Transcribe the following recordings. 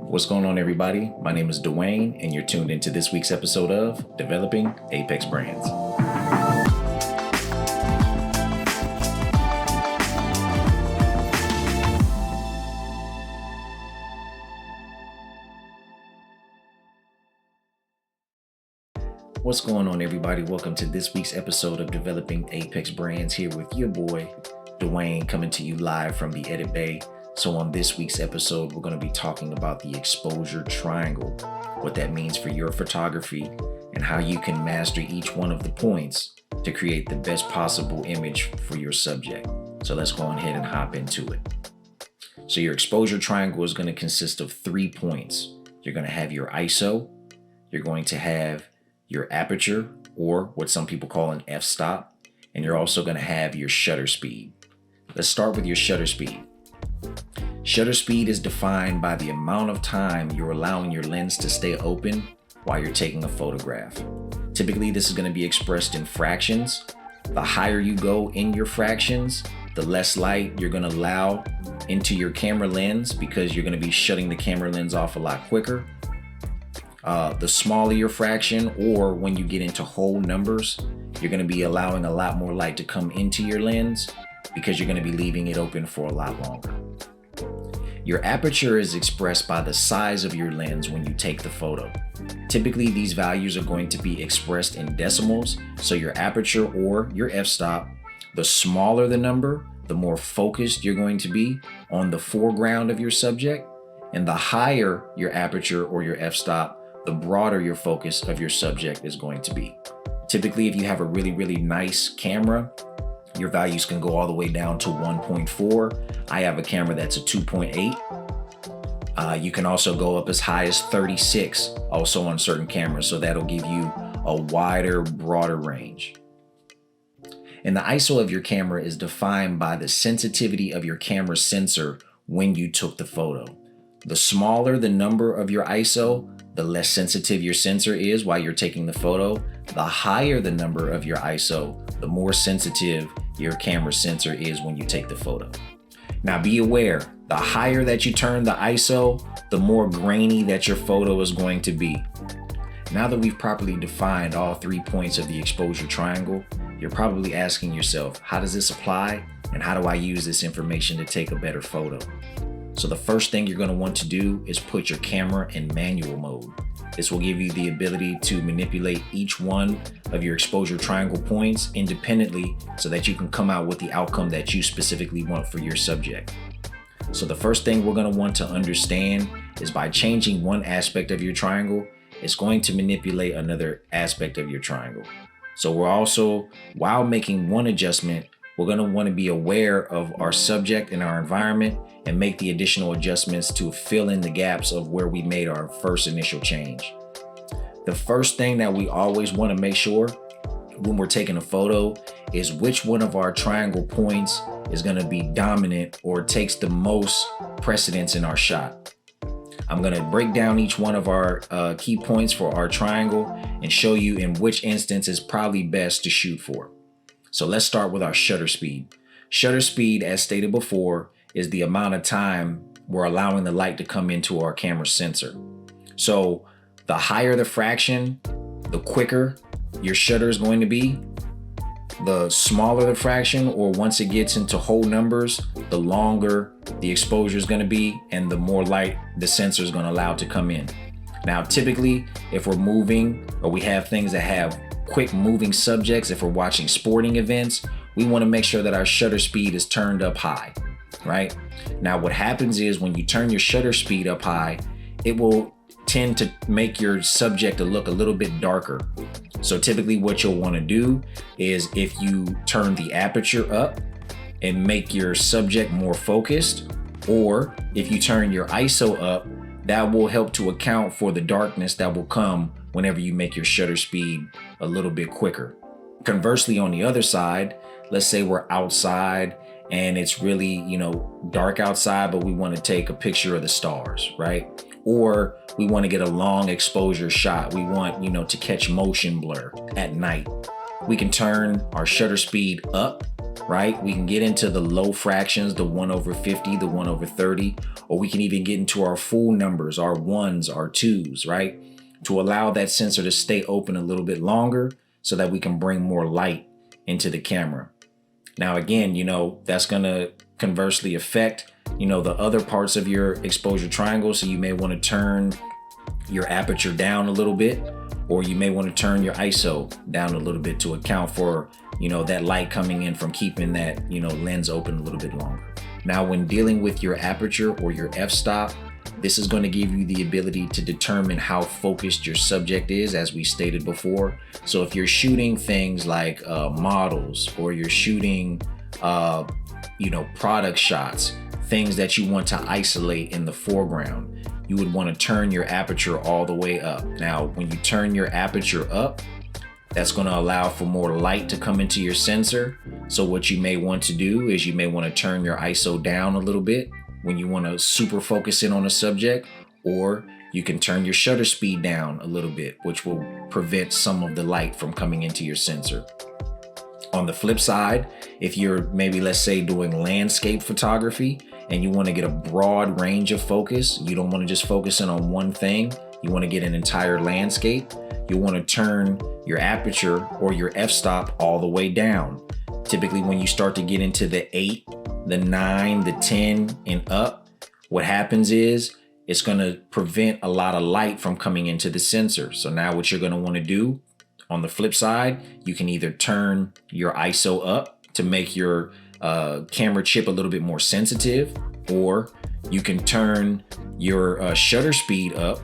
What's going on, everybody? My name is Dwayne, and you're tuned into this week's episode of Developing Apex Brands. What's going on, everybody? Welcome to this week's episode of Developing Apex Brands, here with your boy, Dwayne, coming to you live from the Edit Bay. So on this week's episode, we're going to be talking about the exposure triangle, what that means for your photography, and how you can master each one of the points to create the best possible image for your subject. So let's go ahead and hop into it. So your exposure triangle is going to consist of 3 points. You're going to have your ISO, you're going to have your aperture, or what some people call an f-stop, and you're also going to have your shutter speed. Let's start with your shutter speed. Shutter speed is defined by the amount of time you're allowing your lens to stay open while you're taking a photograph. Typically, this is going to be expressed in fractions. The higher you go in your fractions, the less light you're going to allow into your camera lens, because you're going to be shutting the camera lens off a lot quicker. The smaller your fraction, or when you get into whole numbers, you're going to be allowing a lot more light to come into your lens, because you're going to be leaving it open for a lot longer. Your aperture is expressed by the size of your lens when you take the photo. Typically, these values are going to be expressed in decimals, so your aperture or your f-stop, the smaller the number, the more focused you're going to be on the foreground of your subject, and the higher your aperture or your f-stop, the broader your focus of your subject is going to be. Typically, if you have a really nice camera, your values can go all the way down to 1.4. I have a camera that's a 2.8. You can also go up as high as 36, also on certain cameras, so that'll give you a wider, broader range. And the ISO of your camera is defined by the sensitivity of your camera sensor when you took the photo. The smaller the number of your ISO, the less sensitive your sensor is while you're taking the photo. The higher the number of your ISO, the more sensitive your camera sensor is when you take the photo. Now be aware, the higher that you turn the ISO, the more grainy that your photo is going to be. Now that we've properly defined all 3 points of the exposure triangle, you're probably asking yourself, how does this apply? And how do I use this information to take a better photo? So the first thing you're going to want to do is put your camera in manual mode. This will give you the ability to manipulate each one of your exposure triangle points independently, so that you can come out with the outcome that you specifically want for your subject. So the first thing we're going to want to understand is, by changing one aspect of your triangle, it's going to manipulate another aspect of your triangle. So we're also, while making one adjustment, we're going to want to be aware of our subject and our environment, and make the additional adjustments to fill in the gaps of where we made our first initial change. The first thing that we always want to make sure when we're taking a photo is which one of our triangle points is going to be dominant or takes the most precedence in our shot. I'm going to break down each one of our key points for our triangle and show you in which instance is probably best to shoot for. So let's start with our shutter speed. Shutter speed, as stated before, is the amount of time we're allowing the light to come into our camera sensor. So the higher the fraction, the quicker your shutter is going to be. The smaller the fraction, or once it gets into whole numbers, the longer the exposure is going to be, and the more light the sensor is going to allow to come in. Now, typically, if we're moving, or we have things that have quick moving subjects, if we're watching sporting events, we want to make sure that our shutter speed is turned up high. Right? Now, what happens is, when you turn your shutter speed up high, it will tend to make your subject look a little bit darker. So typically what you'll want to do is, if you turn the aperture up and make your subject more focused, or if you turn your ISO up, that will help to account for the darkness that will come whenever you make your shutter speed a little bit quicker. Conversely, on the other side, let's say we're outside and it's really, dark outside, but we want to take a picture of the stars, right? Or we want to get a long exposure shot. We want, to catch motion blur at night. We can turn our shutter speed up right? We can get into the low fractions, the 1/50, the 1/30, or we can even get into our full numbers, our ones, our twos, right? To allow that sensor to stay open a little bit longer so that we can bring more light into the camera. Now, again, that's going to conversely affect, the other parts of your exposure triangle. So you may want to turn your aperture down a little bit, or you may want to turn your ISO down a little bit to account for, that light coming in from keeping that, lens open a little bit longer. Now, when dealing with your aperture or your f-stop, this is going to give you the ability to determine how focused your subject is, as we stated before. So if you're shooting things like models, or you're shooting, product shots, things that you want to isolate in the foreground, you would want to turn your aperture all the way up. Now, when you turn your aperture up, that's going to allow for more light to come into your sensor. So what you may want to do is you may want to turn your ISO down a little bit when you want to super focus in on a subject, or you can turn your shutter speed down a little bit, which will prevent some of the light from coming into your sensor. On the flip side, if you're maybe, let's say, doing landscape photography and you want to get a broad range of focus, you don't want to just focus in on one thing, you want to get an entire landscape, you want to turn your aperture or your f-stop all the way down. Typically, when you start to get into the 8, the 9, the 10 and up, what happens is it's going to prevent a lot of light from coming into the sensor. So now what you're going to want to do on the flip side, you can either turn your ISO up to make your camera chip a little bit more sensitive, or you can turn your shutter speed up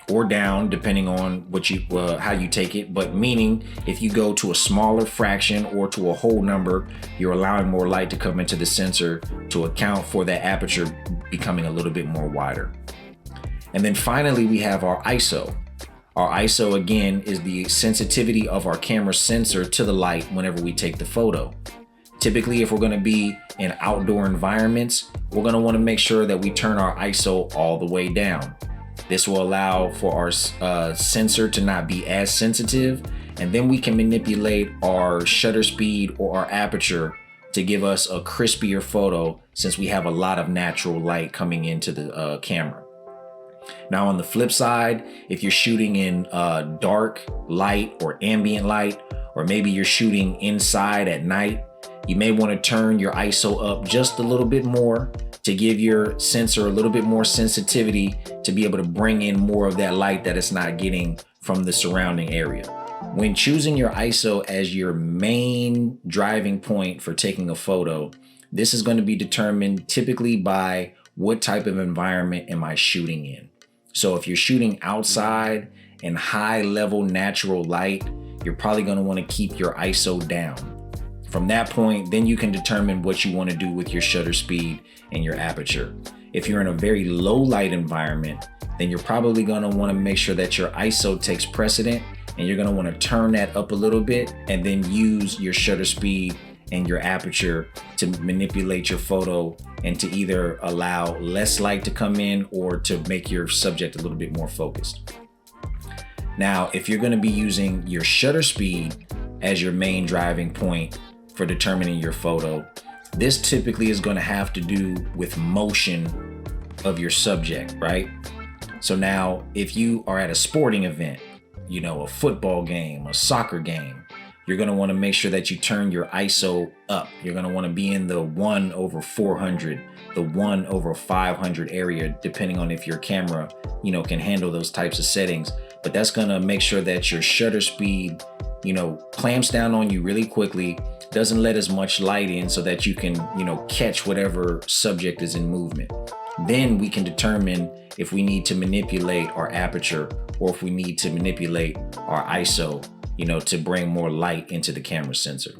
or down, depending on what how you take it. But meaning, if you go to a smaller fraction or to a whole number, you're allowing more light to come into the sensor to account for that aperture becoming a little bit more wider. And then finally, we have our ISO. Our ISO, again, is the sensitivity of our camera sensor to the light whenever we take the photo. Typically, if we're going to be in outdoor environments, we're going to want to make sure that we turn our ISO all the way down. This will allow for our sensor to not be as sensitive, and then we can manipulate our shutter speed or our aperture to give us a crispier photo, since we have a lot of natural light coming into the camera. Now, on the flip side, if you're shooting in dark light or ambient light, or maybe you're shooting inside at night, you may want to turn your ISO up just a little bit more to give your sensor a little bit more sensitivity to be able to bring in more of that light that it's not getting from the surrounding area. When choosing your ISO as your main driving point for taking a photo, this is going to be determined typically by what type of environment am I shooting in. So if you're shooting outside in high level natural light, you're probably going to want to keep your ISO down. From that point, then you can determine what you want to do with your shutter speed and your aperture. If you're in a very low light environment, then you're probably going to want to make sure that your ISO takes precedent, and you're going to want to turn that up a little bit and then use your shutter speed and your aperture to manipulate your photo and to either allow less light to come in or to make your subject a little bit more focused. Now, if you're going to be using your shutter speed as your main driving point for determining your photo, this typically is going to have to do with motion of your subject, right? So now, if you are at a sporting event, a football game, a soccer game, you're going to want to make sure that you turn your ISO up. You're going to want to be in the 1/400, the 1/500 area, depending on if your camera, can handle those types of settings. But that's going to make sure that your shutter speed, clamps down on you really quickly, doesn't let as much light in so that you can, catch whatever subject is in movement. Then we can determine if we need to manipulate our aperture or if we need to manipulate our ISO, to bring more light into the camera sensor.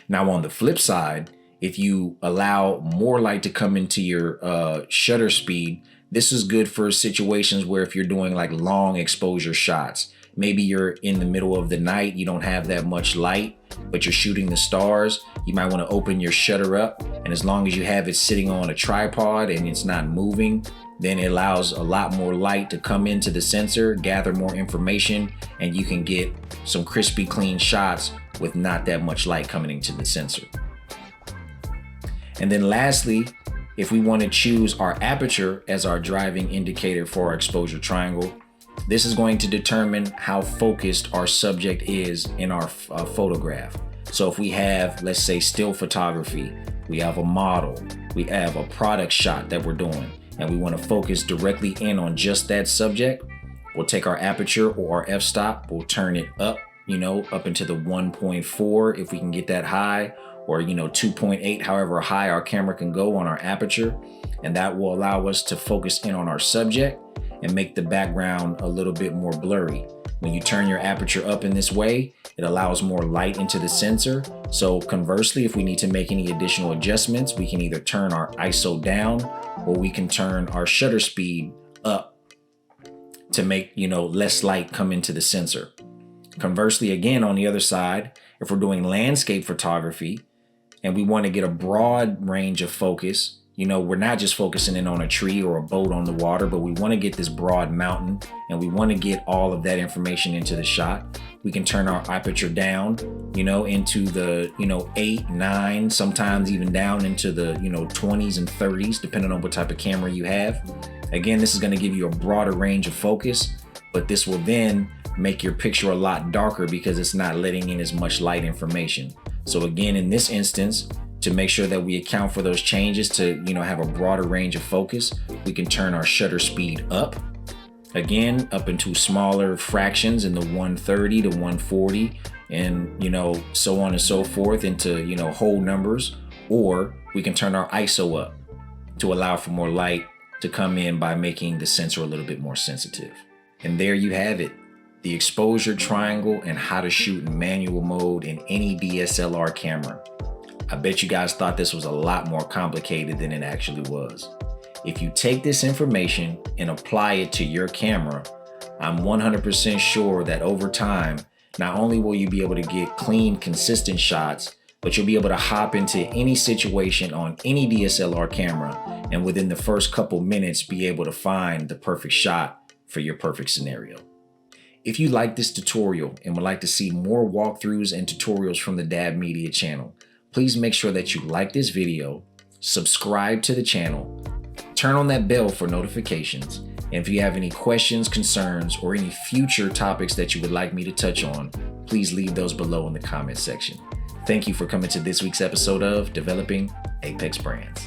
Now, on the flip side, if you allow more light to come into your shutter speed, this is good for situations where if you're doing like long exposure shots, maybe you're in the middle of the night, you don't have that much light, but you're shooting the stars, you might want to open your shutter up. And as long as you have it sitting on a tripod and it's not moving, then it allows a lot more light to come into the sensor, gather more information, and you can get some crispy, clean shots with not that much light coming into the sensor. And then lastly, if we want to choose our aperture as our driving indicator for our exposure triangle, this is going to determine how focused our subject is in our photograph. So if we have, let's say, still photography, we have a model, we have a product shot that we're doing, and we want to focus directly in on just that subject, we'll take our aperture or our f-stop, we'll turn it up, up into the 1.4 if we can get that high, or 2.8, however high our camera can go on our aperture. And that will allow us to focus in on our subject and make the background a little bit more blurry. When you turn your aperture up in this way, it allows more light into the sensor. So conversely, if we need to make any additional adjustments, we can either turn our ISO down or we can turn our shutter speed up to make, less light come into the sensor. Conversely, again, on the other side, if we're doing landscape photography and we want to get a broad range of focus, we're not just focusing in on a tree or a boat on the water, but we want to get this broad mountain and we want to get all of that information into the shot. We can turn our aperture down, into the, 8, 9, sometimes even down into the, 20s and 30s, depending on what type of camera you have. Again, this is going to give you a broader range of focus, but this will then make your picture a lot darker because it's not letting in as much light information. So again, in this instance, to make sure that we account for those changes to, have a broader range of focus, we can turn our shutter speed up. Again, up into smaller fractions in the 130 to 140 and, so on and so forth into, whole numbers. Or we can turn our ISO up to allow for more light to come in by making the sensor a little bit more sensitive. And there you have it. The exposure triangle and how to shoot in manual mode in any DSLR camera. I bet you guys thought this was a lot more complicated than it actually was. If you take this information and apply it to your camera, I'm 100% sure that over time, not only will you be able to get clean, consistent shots, but you'll be able to hop into any situation on any DSLR camera and within the first couple minutes be able to find the perfect shot for your perfect scenario. If you like this tutorial and would like to see more walkthroughs and tutorials from the Dab Media channel, please make sure that you like this video, subscribe to the channel, turn on that bell for notifications, and if you have any questions, concerns, or any future topics that you would like me to touch on, please leave those below in the comment section. Thank you for coming to this week's episode of Developing Apex Brands.